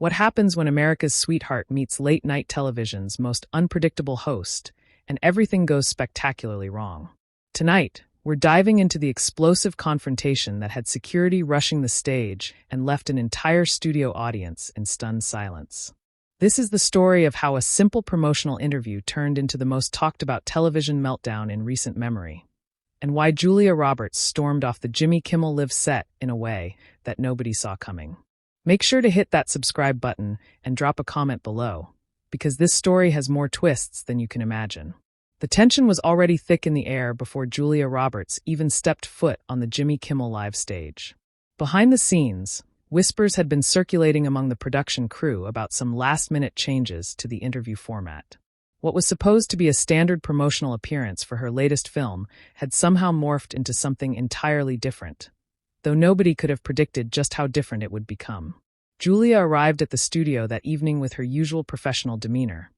What happens when America's sweetheart meets late-night television's most unpredictable host, and everything goes spectacularly wrong? Tonight, we're diving into the explosive confrontation that had security rushing the stage and left an entire studio audience in stunned silence. This is the story of how a simple promotional interview turned into the most talked-about television meltdown in recent memory, and why Julia Roberts stormed off the Jimmy Kimmel Live set in a way that nobody saw coming. Make sure to hit that subscribe button and drop a comment below, because this story has more twists than you can imagine. The tension was already thick in the air before Julia Roberts even stepped foot on the Jimmy Kimmel Live stage. Behind the scenes, whispers had been circulating among the production crew about some last-minute changes to the interview format. What was supposed to be a standard promotional appearance for her latest film had somehow morphed into something entirely different, though nobody could have predicted just how different it would become. Julia arrived at the studio that evening with her usual professional demeanor,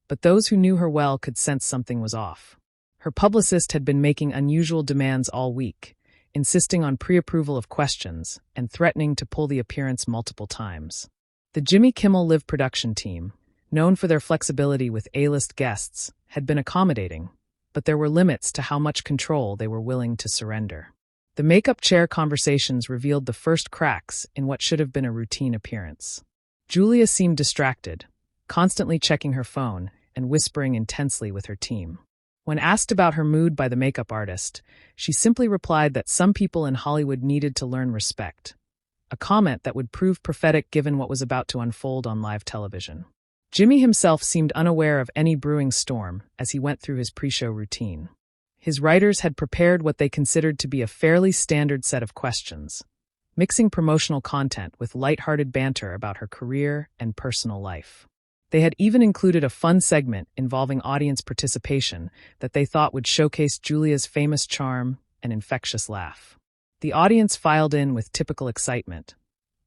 but those who knew her well could sense something was off. Her publicist had been making unusual demands all week, insisting on pre-approval of questions and threatening to pull the appearance multiple times. The Jimmy Kimmel Live production team, known for their flexibility with A-list guests, had been accommodating, but there were limits to how much control they were willing to surrender. The makeup chair conversations revealed the first cracks in what should have been a routine appearance. Julia seemed distracted, constantly checking her phone and whispering intensely with her team. When asked about her mood by the makeup artist, she simply replied that some people in Hollywood needed to learn respect, a comment that would prove prophetic given what was about to unfold on live television. Jimmy himself seemed unaware of any brewing storm as he went through his pre-show routine. His writers had prepared what they considered to be a fairly standard set of questions, mixing promotional content with lighthearted banter about her career and personal life. They had even included a fun segment involving audience participation that they thought would showcase Julia's famous charm and infectious laugh. The audience filed in with typical excitement,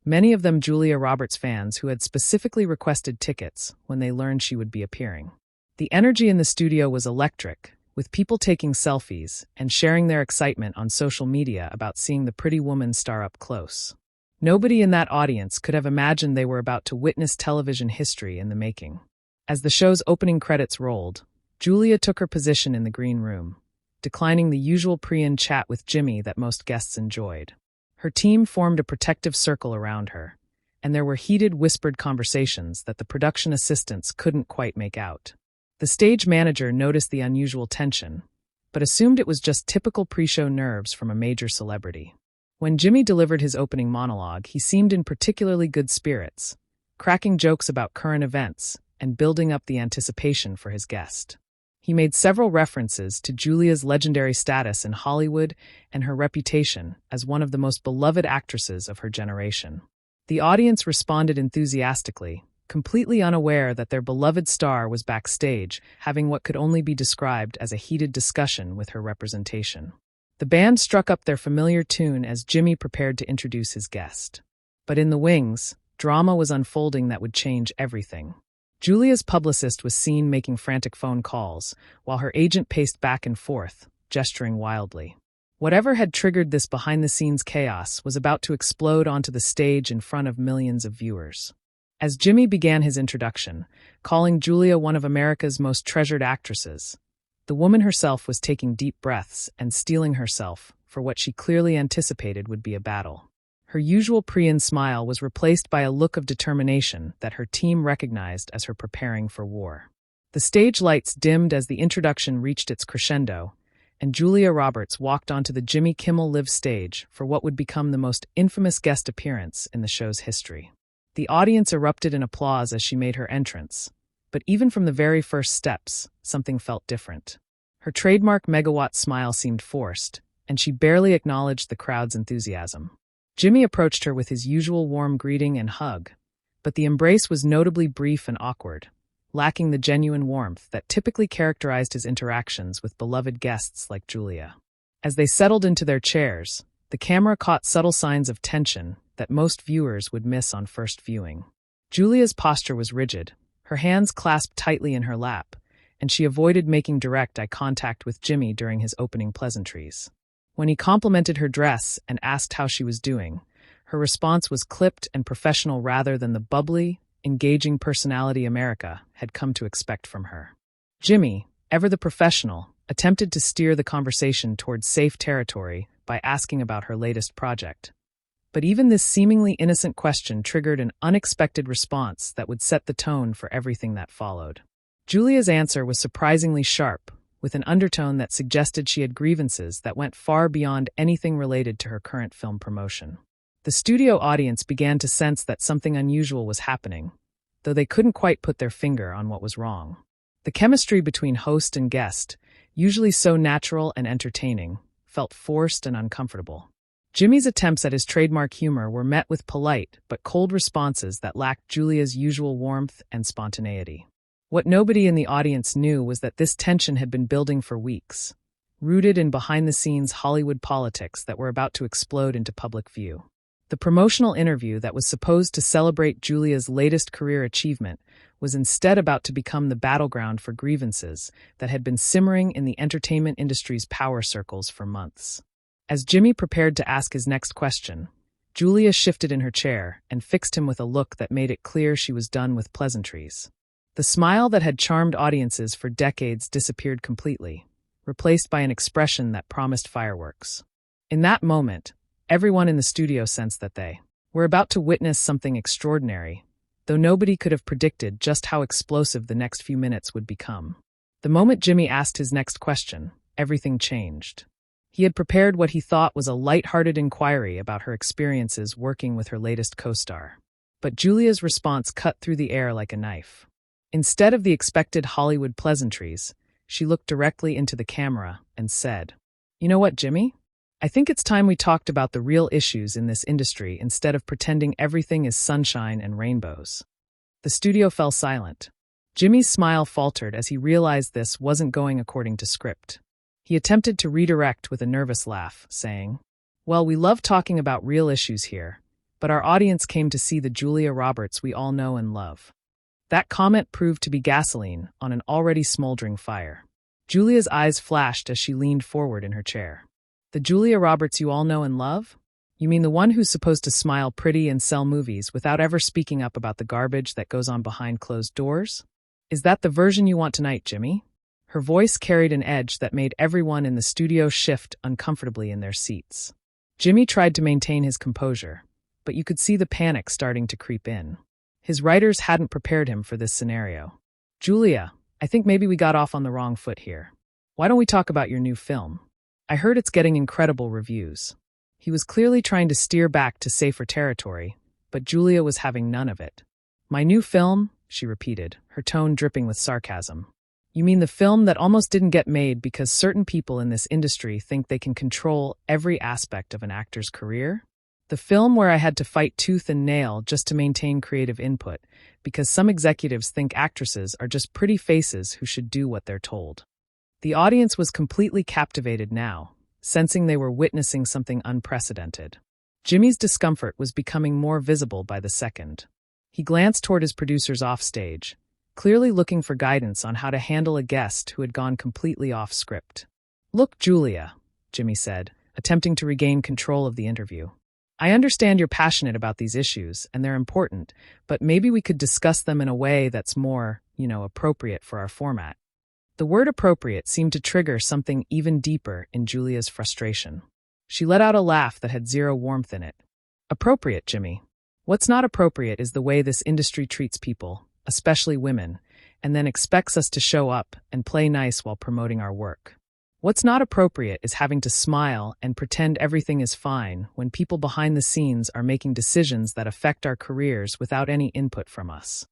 many of them Julia Roberts fans who had specifically requested tickets when they learned she would be appearing. The energy in the studio was electric, with people taking selfies and sharing their excitement on social media about seeing the pretty woman star up close. Nobody in that audience could have imagined they were about to witness television history in the making. As the show's opening credits rolled, Julia took her position in the green room, declining the usual pre-in chat with Jimmy that most guests enjoyed. Her team formed a protective circle around her, and there were heated whispered conversations that the production assistants couldn't quite make out. The stage manager noticed the unusual tension, but assumed it was just typical pre-show nerves from a major celebrity. When Jimmy delivered his opening monologue, he seemed in particularly good spirits, cracking jokes about current events and building up the anticipation for his guest. He made several references to Julia's legendary status in Hollywood and her reputation as one of the most beloved actresses of her generation. The audience responded enthusiastically, completely unaware that their beloved star was backstage, having what could only be described as a heated discussion with her representation. The band struck up their familiar tune as Jimmy prepared to introduce his guest. But in the wings, drama was unfolding that would change everything. Julia's publicist was seen making frantic phone calls, while her agent paced back and forth, gesturing wildly. Whatever had triggered this behind-the-scenes chaos was about to explode onto the stage in front of millions of viewers. As Jimmy began his introduction, calling Julia one of America's most treasured actresses, the woman herself was taking deep breaths and steeling herself for what she clearly anticipated would be a battle. Her usual pre-in smile was replaced by a look of determination that her team recognized as her preparing for war. The stage lights dimmed as the introduction reached its crescendo, and Julia Roberts walked onto the Jimmy Kimmel Live stage for what would become the most infamous guest appearance in the show's history. The audience erupted in applause as she made her entrance, but even from the very first steps, something felt different. Her trademark megawatt smile seemed forced, and she barely acknowledged the crowd's enthusiasm. Jimmy approached her with his usual warm greeting and hug, but the embrace was notably brief and awkward, lacking the genuine warmth that typically characterized his interactions with beloved guests like Julia. As they settled into their chairs, the camera caught subtle signs of tension that most viewers would miss on first viewing. Julia's posture was rigid, her hands clasped tightly in her lap, and she avoided making direct eye contact with Jimmy during his opening pleasantries. When he complimented her dress and asked how she was doing, her response was clipped and professional rather than the bubbly, engaging personality America had come to expect from her. Jimmy, ever the professional, attempted to steer the conversation towards safe territory by asking about her latest project. But even this seemingly innocent question triggered an unexpected response that would set the tone for everything that followed. Julia's answer was surprisingly sharp, with an undertone that suggested she had grievances that went far beyond anything related to her current film promotion. The studio audience began to sense that something unusual was happening, though they couldn't quite put their finger on what was wrong. The chemistry between host and guest, usually so natural and entertaining, felt forced and uncomfortable. Jimmy's attempts at his trademark humor were met with polite but cold responses that lacked Julia's usual warmth and spontaneity. What nobody in the audience knew was that this tension had been building for weeks, rooted in behind-the-scenes Hollywood politics that were about to explode into public view. The promotional interview that was supposed to celebrate Julia's latest career achievement was instead about to become the battleground for grievances that had been simmering in the entertainment industry's power circles for months. As Jimmy prepared to ask his next question, Julia shifted in her chair and fixed him with a look that made it clear she was done with pleasantries. The smile that had charmed audiences for decades disappeared completely, replaced by an expression that promised fireworks. In that moment, everyone in the studio sensed that they were about to witness something extraordinary, though nobody could have predicted just how explosive the next few minutes would become. The moment Jimmy asked his next question, everything changed. He had prepared what he thought was a light-hearted inquiry about her experiences working with her latest co-star. But Julia's response cut through the air like a knife. Instead of the expected Hollywood pleasantries, she looked directly into the camera and said, "You know what, Jimmy? I think it's time we talked about the real issues in this industry instead of pretending everything is sunshine and rainbows." The studio fell silent. Jimmy's smile faltered as he realized this wasn't going according to script. He attempted to redirect with a nervous laugh, saying, "Well, we love talking about real issues here, but our audience came to see the Julia Roberts we all know and love." That comment proved to be gasoline on an already smoldering fire. Julia's eyes flashed as she leaned forward in her chair. "The Julia Roberts you all know and love? You mean the one who's supposed to smile pretty and sell movies without ever speaking up about the garbage that goes on behind closed doors? Is that the version you want tonight, Jimmy?" Her voice carried an edge that made everyone in the studio shift uncomfortably in their seats. Jimmy tried to maintain his composure, but you could see the panic starting to creep in. His writers hadn't prepared him for this scenario. "Julia, I think maybe we got off on the wrong foot here. Why don't we talk about your new film? I heard it's getting incredible reviews." He was clearly trying to steer back to safer territory, but Julia was having none of it. "My new film?" she repeated, her tone dripping with sarcasm. "You mean the film that almost didn't get made because certain people in this industry think they can control every aspect of an actor's career? The film where I had to fight tooth and nail just to maintain creative input because some executives think actresses are just pretty faces who should do what they're told." The audience was completely captivated now, sensing they were witnessing something unprecedented. Jimmy's discomfort was becoming more visible by the second. He glanced toward his producers offstage, clearly looking for guidance on how to handle a guest who had gone completely off script. "Look, Julia," Jimmy said, attempting to regain control of the interview. "I understand you're passionate about these issues, and they're important, but maybe we could discuss them in a way that's more, appropriate for our format." The word appropriate seemed to trigger something even deeper in Julia's frustration. She let out a laugh that had zero warmth in it. "Appropriate, Jimmy? What's not appropriate is the way this industry treats people, especially women, and then expects us to show up and play nice while promoting our work. What's not appropriate is having to smile and pretend everything is fine when people behind the scenes are making decisions that affect our careers without any input from us."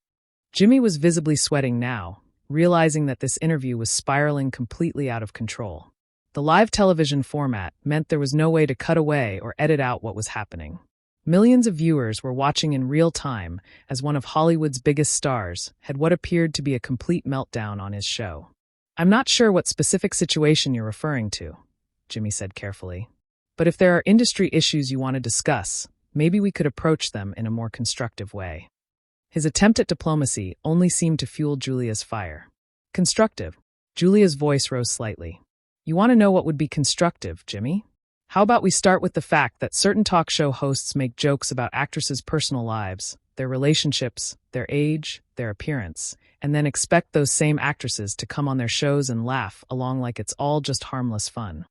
Jimmy was visibly sweating now, realizing that this interview was spiraling completely out of control. The live television format meant there was no way to cut away or edit out what was happening. Millions of viewers were watching in real time as one of Hollywood's biggest stars had what appeared to be a complete meltdown on his show. "I'm not sure what specific situation you're referring to," Jimmy said carefully. "But if there are industry issues you want to discuss, maybe we could approach them in a more constructive way." His attempt at diplomacy only seemed to fuel Julia's fire. "Constructive?" Julia's voice rose slightly. "You want to know what would be constructive, Jimmy? How about we start with the fact that certain talk show hosts make jokes about actresses' personal lives, their relationships, their age, their appearance, and then expect those same actresses to come on their shows and laugh along like it's all just harmless fun.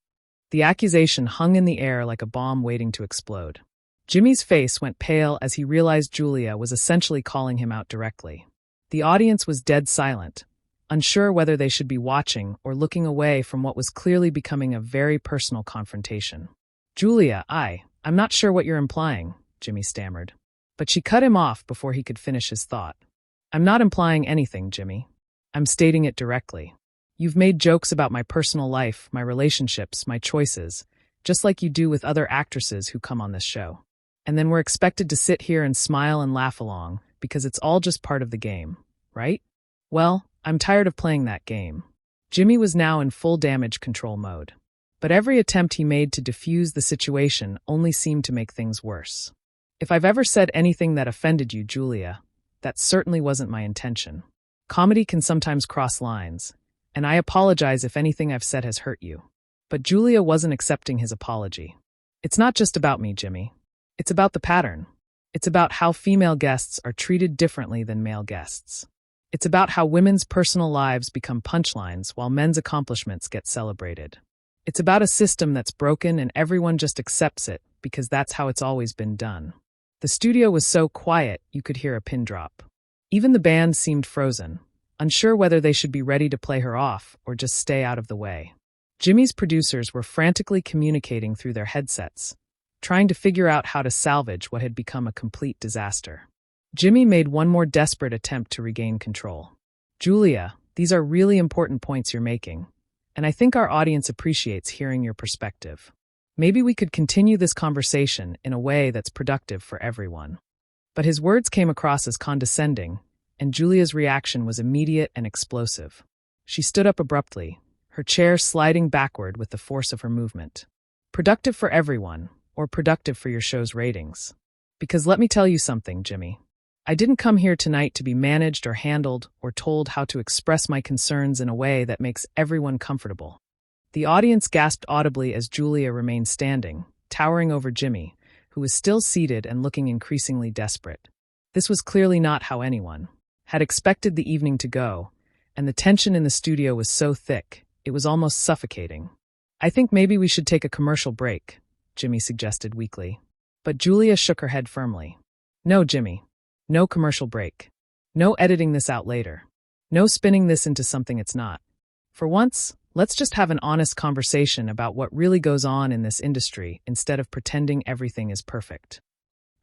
The accusation hung in the air like a bomb waiting to explode. Jimmy's face went pale as he realized Julia was essentially calling him out directly. The audience was dead silent, unsure whether they should be watching or looking away from what was clearly becoming a very personal confrontation. "Julia, I'm not sure what you're implying," Jimmy stammered. But she cut him off before he could finish his thought. "I'm not implying anything, Jimmy. I'm stating it directly. You've made jokes about my personal life, my relationships, my choices, just like you do with other actresses who come on this show. And then we're expected to sit here and smile and laugh along because it's all just part of the game, right? Well, I'm tired of playing that game." Jimmy was now in full damage control mode. But every attempt he made to defuse the situation only seemed to make things worse. "If I've ever said anything that offended you, Julia, that certainly wasn't my intention. Comedy can sometimes cross lines, and I apologize if anything I've said has hurt you." But Julia wasn't accepting his apology. "It's not just about me, Jimmy. It's about the pattern. It's about how female guests are treated differently than male guests. It's about how women's personal lives become punchlines while men's accomplishments get celebrated. It's about a system that's broken and everyone just accepts it because that's how it's always been done." The studio was so quiet you could hear a pin drop. Even the band seemed frozen, unsure whether they should be ready to play her off or just stay out of the way. Jimmy's producers were frantically communicating through their headsets, trying to figure out how to salvage what had become a complete disaster. Jimmy made one more desperate attempt to regain control. "Julia, these are really important points you're making, and I think our audience appreciates hearing your perspective. Maybe we could continue this conversation in a way that's productive for everyone." But his words came across as condescending, and Julia's reaction was immediate and explosive. She stood up abruptly, her chair sliding backward with the force of her movement. "Productive for everyone, or productive for your show's ratings? Because let me tell you something, Jimmy. I didn't come here tonight to be managed or handled or told how to express my concerns in a way that makes everyone comfortable." The audience gasped audibly as Julia remained standing, towering over Jimmy, who was still seated and looking increasingly desperate. This was clearly not how anyone had expected the evening to go, and the tension in the studio was so thick, it was almost suffocating. "I think maybe we should take a commercial break," Jimmy suggested weakly. But Julia shook her head firmly. "No, Jimmy. No commercial break. No editing this out later. No spinning this into something it's not. For once, let's just have an honest conversation about what really goes on in this industry instead of pretending everything is perfect."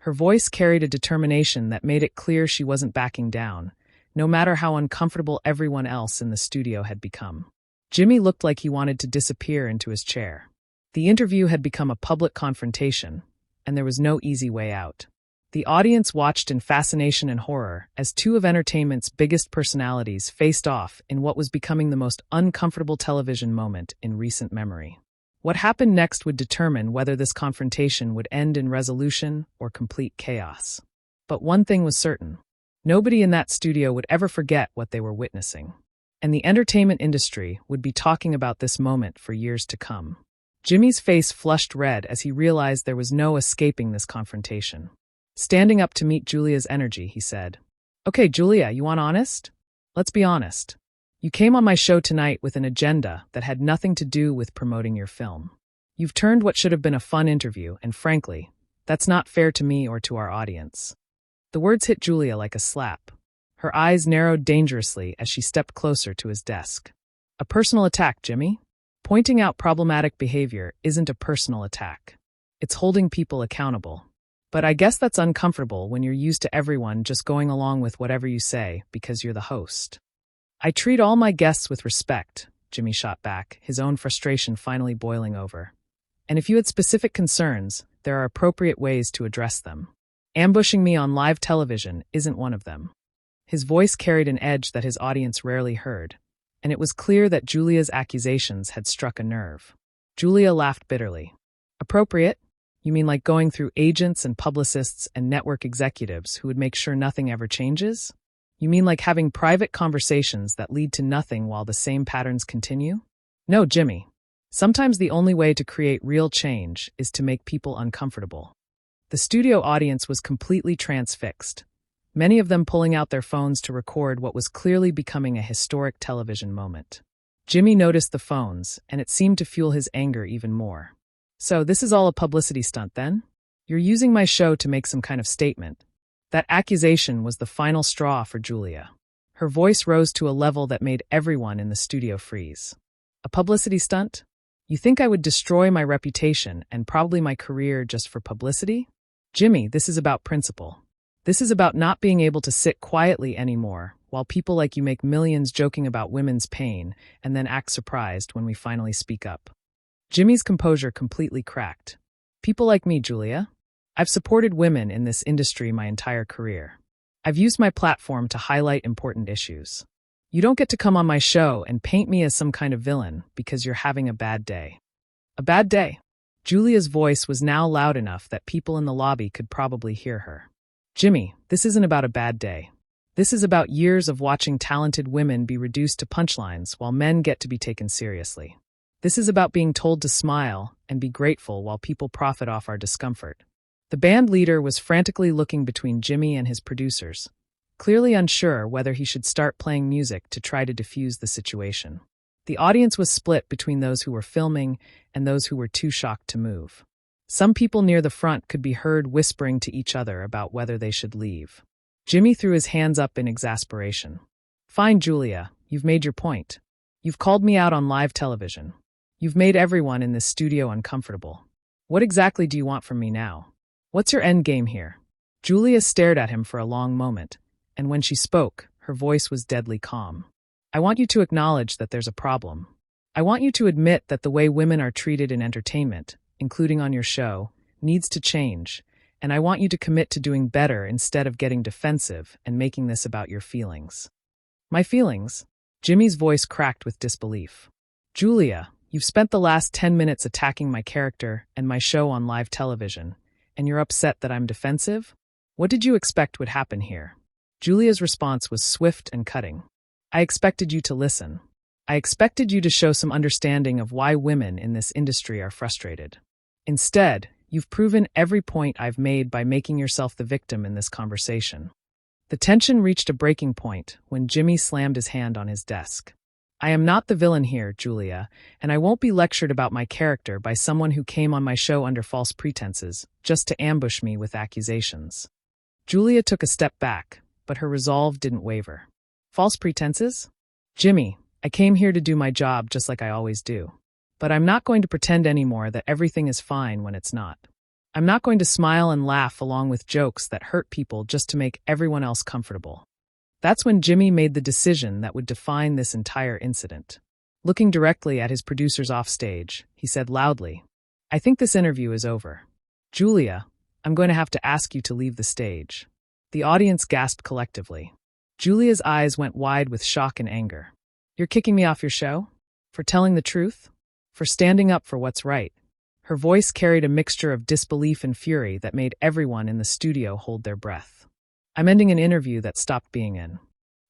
Her voice carried a determination that made it clear she wasn't backing down, no matter how uncomfortable everyone else in the studio had become. Jimmy looked like he wanted to disappear into his chair. The interview had become a public confrontation, and there was no easy way out. The audience watched in fascination and horror as two of entertainment's biggest personalities faced off in what was becoming the most uncomfortable television moment in recent memory. What happened next would determine whether this confrontation would end in resolution or complete chaos. But one thing was certain. Nobody in that studio would ever forget what they were witnessing. And the entertainment industry would be talking about this moment for years to come. Jimmy's face flushed red as he realized there was no escaping this confrontation. Standing up to meet Julia's energy, he said, "Okay, Julia, you want honest? Let's be honest. You came on my show tonight with an agenda that had nothing to do with promoting your film. You've turned what should have been a fun interview, and frankly, that's not fair to me or to our audience." The words hit Julia like a slap. Her eyes narrowed dangerously as she stepped closer to his desk. "A personal attack, Jimmy? Pointing out problematic behavior isn't a personal attack. It's holding people accountable. But I guess that's uncomfortable when you're used to everyone just going along with whatever you say because you're the host." "I treat all my guests with respect," Jimmy shot back, his own frustration finally boiling over. "And if you had specific concerns, there are appropriate ways to address them. Ambushing me on live television isn't one of them." His voice carried an edge that his audience rarely heard, and it was clear that Julia's accusations had struck a nerve. Julia laughed bitterly. "Appropriate? You mean like going through agents and publicists and network executives who would make sure nothing ever changes? You mean like having private conversations that lead to nothing while the same patterns continue? No, Jimmy. Sometimes the only way to create real change is to make people uncomfortable." The studio audience was completely transfixed, many of them pulling out their phones to record what was clearly becoming a historic television moment. Jimmy noticed the phones, and it seemed to fuel his anger even more. "So, this is all a publicity stunt, then? You're using my show to make some kind of statement." That accusation was the final straw for Julia. Her voice rose to a level that made everyone in the studio freeze. "A publicity stunt? You think I would destroy my reputation and probably my career just for publicity? Jimmy, this is about principle. This is about not being able to sit quietly anymore while people like you make millions joking about women's pain and then act surprised when we finally speak up." Jimmy's composure completely cracked. "People like me, Julia? I've supported women in this industry my entire career. I've used my platform to highlight important issues. You don't get to come on my show and paint me as some kind of villain because you're having a bad day." A bad day? Julia's voice was now loud enough that people in the lobby could probably hear her. "Jimmy, this isn't about a bad day. This is about years of watching talented women be reduced to punchlines while men get to be taken seriously. This is about being told to smile and be grateful while people profit off our discomfort." The band leader was frantically looking between Jimmy and his producers, clearly unsure whether he should start playing music to try to defuse the situation. The audience was split between those who were filming and those who were too shocked to move. Some people near the front could be heard whispering to each other about whether they should leave. Jimmy threw his hands up in exasperation. "Fine, Julia, you've made your point. You've called me out on live television. You've made everyone in this studio uncomfortable. What exactly do you want from me now? What's your end game here?" Julia stared at him for a long moment, and when she spoke, her voice was deadly calm. "I want you to acknowledge that there's a problem. I want you to admit that the way women are treated in entertainment, including on your show, needs to change, and I want you to commit to doing better instead of getting defensive and making this about your feelings." "My feelings?" Jimmy's voice cracked with disbelief. "Julia, you've spent the last 10 minutes attacking my character and my show on live television, and you're upset that I'm defensive? What did you expect would happen here?" Julia's response was swift and cutting. "I expected you to listen. I expected you to show some understanding of why women in this industry are frustrated. Instead, you've proven every point I've made by making yourself the victim in this conversation." The tension reached a breaking point when Jimmy slammed his hand on his desk. "I am not the villain here, Julia, and I won't be lectured about my character by someone who came on my show under false pretenses, just to ambush me with accusations." Julia took a step back, but her resolve didn't waver. "False pretenses? Jimmy, I came here to do my job just like I always do. But I'm not going to pretend anymore that everything is fine when it's not. I'm not going to smile and laugh along with jokes that hurt people just to make everyone else comfortable." That's when Jimmy made the decision that would define this entire incident. Looking directly at his producers offstage, he said loudly, "I think this interview is over. Julia, I'm going to have to ask you to leave the stage." The audience gasped collectively. Julia's eyes went wide with shock and anger. "You're kicking me off your show? For telling the truth? For standing up for what's right?" Her voice carried a mixture of disbelief and fury that made everyone in the studio hold their breath. "I'm ending an interview that stopped being an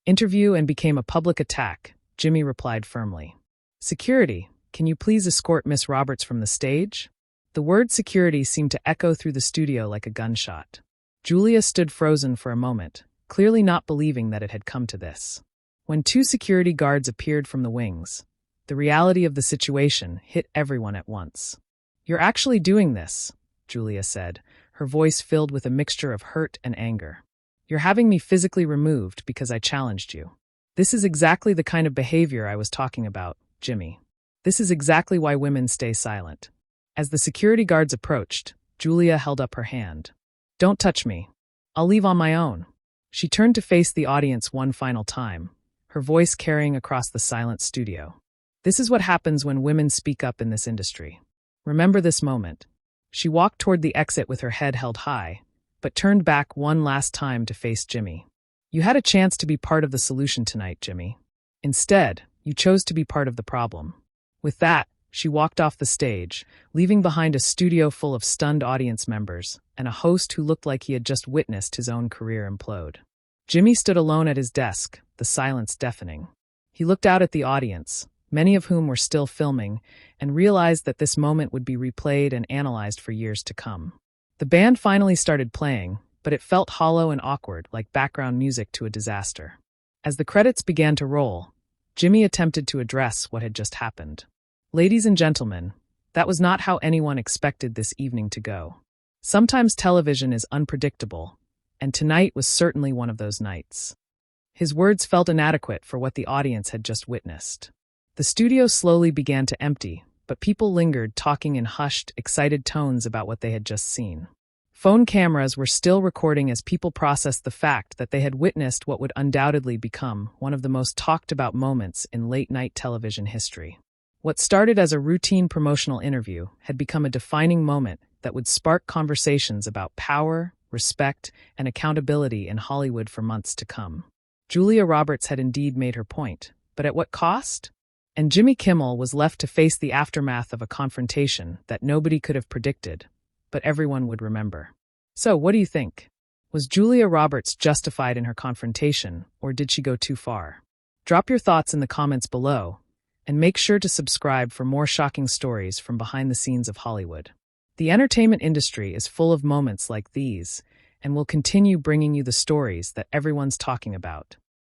interview and became a public attack," Jimmy replied firmly. "Security, can you please escort Miss Roberts from the stage?" The word security seemed to echo through the studio like a gunshot. Julia stood frozen for a moment, clearly not believing that it had come to this. When 2 security guards appeared from the wings, the reality of the situation hit everyone at once. "You're actually doing this," Julia said, her voice filled with a mixture of hurt and anger. "You're having me physically removed because I challenged you. This is exactly the kind of behavior I was talking about, Jimmy. This is exactly why women stay silent." As the security guards approached, Julia held up her hand. "Don't touch me. I'll leave on my own." She turned to face the audience one final time, her voice carrying across the silent studio. "This is what happens when women speak up in this industry. Remember this moment." She walked toward the exit with her head held high, but turned back one last time to face Jimmy. "You had a chance to be part of the solution tonight, Jimmy. Instead, you chose to be part of the problem." With that, she walked off the stage, leaving behind a studio full of stunned audience members and a host who looked like he had just witnessed his own career implode. Jimmy stood alone at his desk, the silence deafening. He looked out at the audience, many of whom were still filming, and realized that this moment would be replayed and analyzed for years to come. The band finally started playing, but it felt hollow and awkward, like background music to a disaster. As the credits began to roll, Jimmy attempted to address what had just happened. Ladies and gentlemen, that was not how anyone expected this evening to go. Sometimes television is unpredictable, and tonight was certainly one of those nights. His words felt inadequate for what the audience had just witnessed. The studio slowly began to empty, but people lingered, talking in hushed, excited tones about what they had just seen. Phone cameras were still recording as people processed the fact that they had witnessed what would undoubtedly become one of the most talked-about moments in late-night television history. What started as a routine promotional interview had become a defining moment that would spark conversations about power, respect, and accountability in Hollywood for months to come. Julia Roberts had indeed made her point, but at what cost? And Jimmy Kimmel was left to face the aftermath of a confrontation that nobody could have predicted, but everyone would remember. So, what do you think? Was Julia Roberts justified in her confrontation, or did she go too far? Drop your thoughts in the comments below, and make sure to subscribe for more shocking stories from behind the scenes of Hollywood. The entertainment industry is full of moments like these, and will continue bringing you the stories that everyone's talking about.